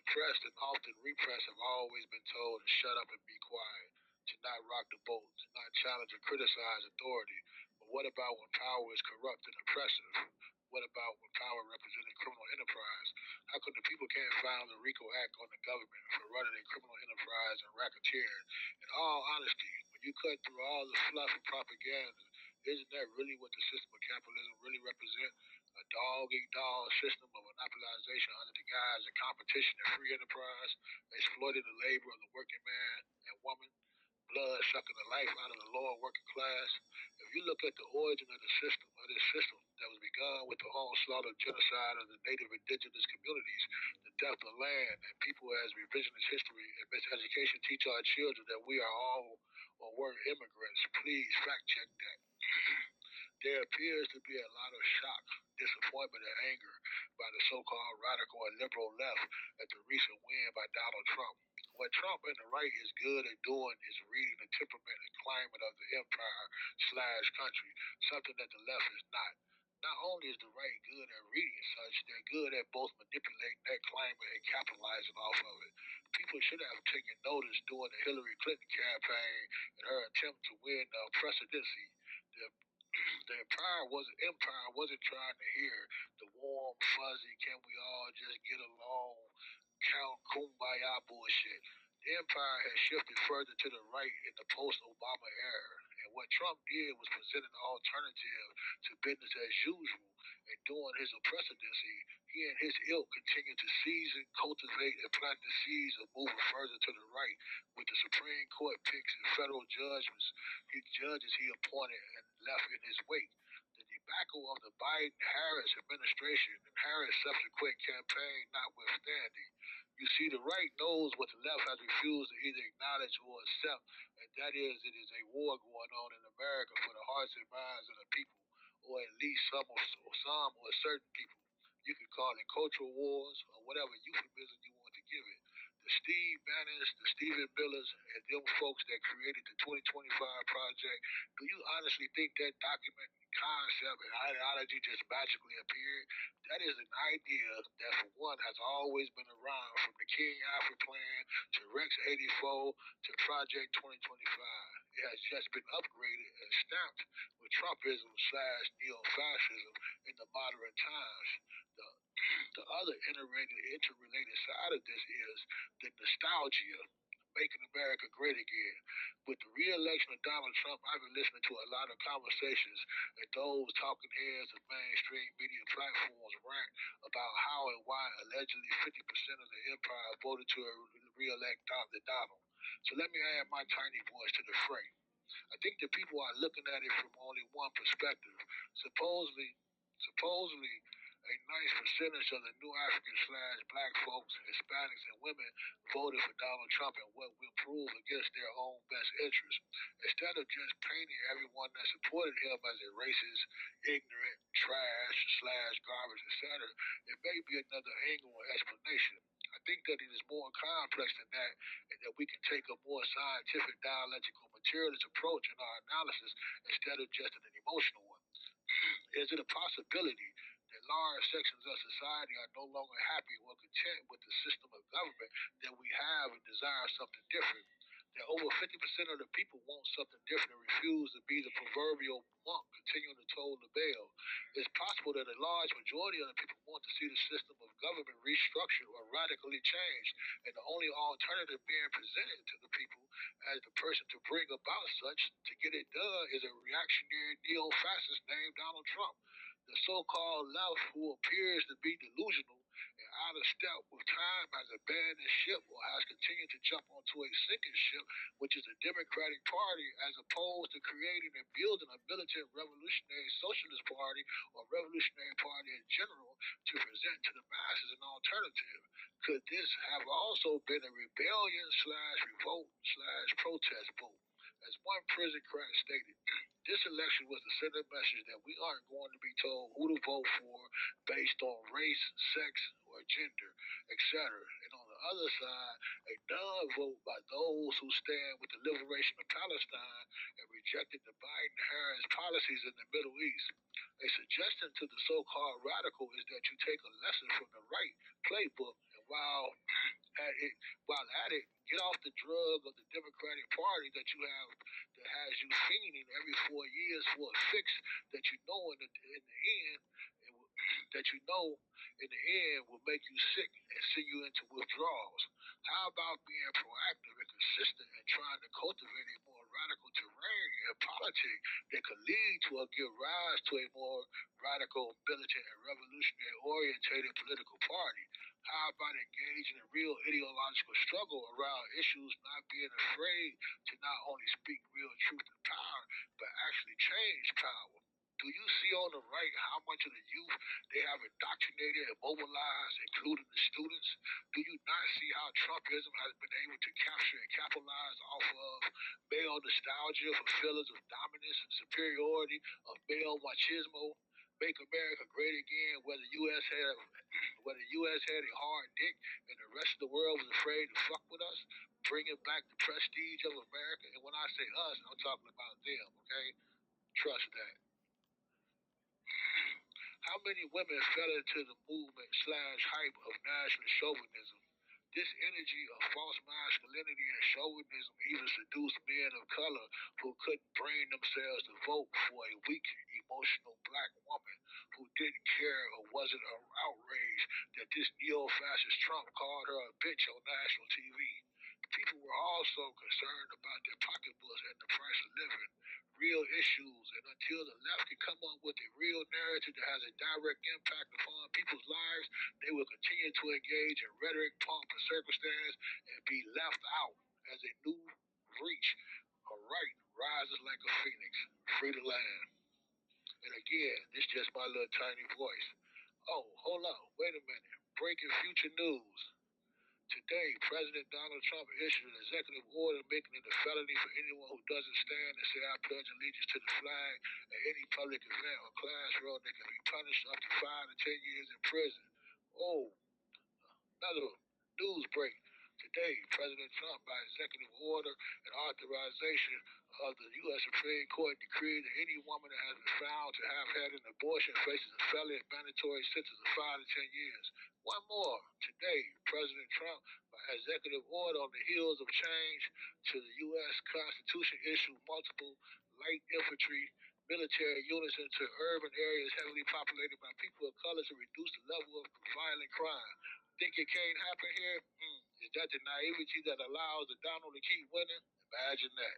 oppressed and often repressed have always been told to shut up and be quiet, to not rock the boat, to not challenge or criticize authority. But what about when power is corrupt and oppressive? What about when power represented criminal enterprise? How come the people can't file a RICO Act on the government for running a criminal enterprise and racketeering? In all honesty, when you cut through all the fluff and propaganda, isn't that really what the system of capitalism really represents? A dog-eat-dog system of monopolization under the guise of competition and free enterprise, exploiting the labor of the working man and woman, blood sucking the life out of the lower working class. If you look at the origin of this system that was begun with the onslaught of genocide of the native indigenous communities, the death of land and people as revisionist history and miseducation teach our children that we are all or were immigrants, please fact check that. There appears to be a lot of shock, disappointment, and anger by the so-called radical and liberal left at the recent win by Donald Trump. What Trump and the right is good at doing is reading the temperament and climate of the empire/country, something that the left is not. Not only is the right good at reading such, they're good at both manipulating that climate and capitalizing off of it. People should have taken notice during the Hillary Clinton campaign and her attempt to win the presidency. The the empire wasn't trying to hear the warm, fuzzy, can we all just get along, count kumbaya bullshit. The empire has shifted further to the right in the post-Obama era, and what Trump did was present an alternative to business as usual. And during his presidency, he and his ilk continued to season, cultivate, and plant the seeds of moving further to the right with the Supreme Court picks and federal judges he appointed and left in his wake. The debacle of the Biden-Harris administration and Harris' subsequent campaign notwithstanding, you see the right knows what the left has refused to either acknowledge or accept, and that is it is a war going on in America for the hearts and minds of the people, or at least some or certain people. You could call it cultural wars or whatever euphemism you want to give it. The Steve Bannons, the Stephen Millers, and them folks that created the 2025 Project, do you honestly think that document concept and ideology just magically appeared? That is an idea that, for one, has always been around from the King Alfred Plan to Rex 84 to Project 2025. It has just been upgraded and stamped with Trumpism/neo-fascism in the modern times. The other interrelated side of this is the nostalgia, making America great again. With the re-election of Donald Trump, I've been listening to a lot of conversations and those talking heads of mainstream media platforms rant about how and why allegedly 50% of the empire voted to re-elect Donald. So let me add my tiny voice to the fray. I think that people are looking at it from only one perspective. Supposedly, a nice percentage of the new African/black folks, Hispanics, and women voted for Donald Trump and what will prove against their own best interests. Instead of just painting everyone that supported him as a racist, ignorant, trash/garbage, etc., it may be another angle or explanation. I think that it is more complex than that, and that we can take a more scientific, dialectical, materialist approach in our analysis instead of just an emotional one. Is it a possibility that large sections of society are no longer happy or content with the system of government that we have and desire something different? That over 50% of the people want something different and refuse to be the proverbial monk continuing to toll the bell. It's possible that a large majority of the people want to see the system of government restructured or radically changed, and the only alternative being presented to the people as the person to bring about such to get it done is a reactionary neo-fascist named Donald Trump. The so-called left, who appears to be delusional and out of step with time, has abandoned ship or has continued to jump onto a sinking ship, which is the Democratic Party, as opposed to creating and building a militant revolutionary socialist party or revolutionary party in general to present to the masses an alternative. Could this have also been a rebellion/revolt/protest vote? As one prison crack stated, this election was to send a message that we aren't going to be told who to vote for based on race, sex, or gender, etc. And on the other side, a non-vote by those who stand with the liberation of Palestine and rejected the Biden-Harris policies in the Middle East. A suggestion to the so-called radical is that you take a lesson from the right playbook and while at it, while at it, get off the drug of the Democratic Party that you have that has you fiending every 4 years for a fix that you know in the end it will, that you know in the end will make you sick and send you into withdrawals. How about being proactive and consistent and trying to cultivate a more radical terrain in politics that could lead to or give rise to a more radical, militant, and revolutionary orientated political party? How about engaging in real ideological struggle around issues, not being afraid to not only speak real truth to power, but actually change power? Do you see on the right how much of the youth they have indoctrinated and mobilized, including the students? Do you not see how Trumpism has been able to capture and capitalize off of male nostalgia for feelings of dominance and superiority, of male machismo? Make America great again, whether the U.S. had a hard dick and the rest of the world was afraid to fuck with us, bringing back the prestige of America. And when I say us, I'm talking about them, okay? Trust that. How many women fell into the movement slash hype of national chauvinism? This energy of false masculinity and chauvinism even seduced men of color who couldn't bring themselves to vote for a weak, emotional black woman who didn't care or wasn't outraged that this neo-fascist Trump called her a bitch on national TV. People were also concerned about their pocketbooks and the price of living, real issues, and until the left can come up with a real narrative that has a direct impact upon people's lives, they will continue to engage in rhetoric, pomp, and circumstance and be left out as a new reach. All right, rises like a phoenix, free to land. And again, this is just my little tiny voice. Oh, hold on, wait a minute. Breaking future news. Today, President Donald Trump issued an executive order making it a felony for anyone who doesn't stand and say, "I pledge allegiance to the flag" at any public event or classroom. They can be punished up to 5 to 10 years in prison. Oh, another news break. Today, President Trump, by executive order and authorization of the U.S. Supreme Court, decreed that any woman that has been found to have had an abortion faces a felony and mandatory sentence of 5 to 10 years. One more. Today, President Trump, by executive order on the heels of change to the U.S. Constitution, issued multiple light infantry military units into urban areas heavily populated by people of color to reduce the level of violent crime. Think it can't happen here? Is that the naivety that allows the Donald to keep winning? Imagine that.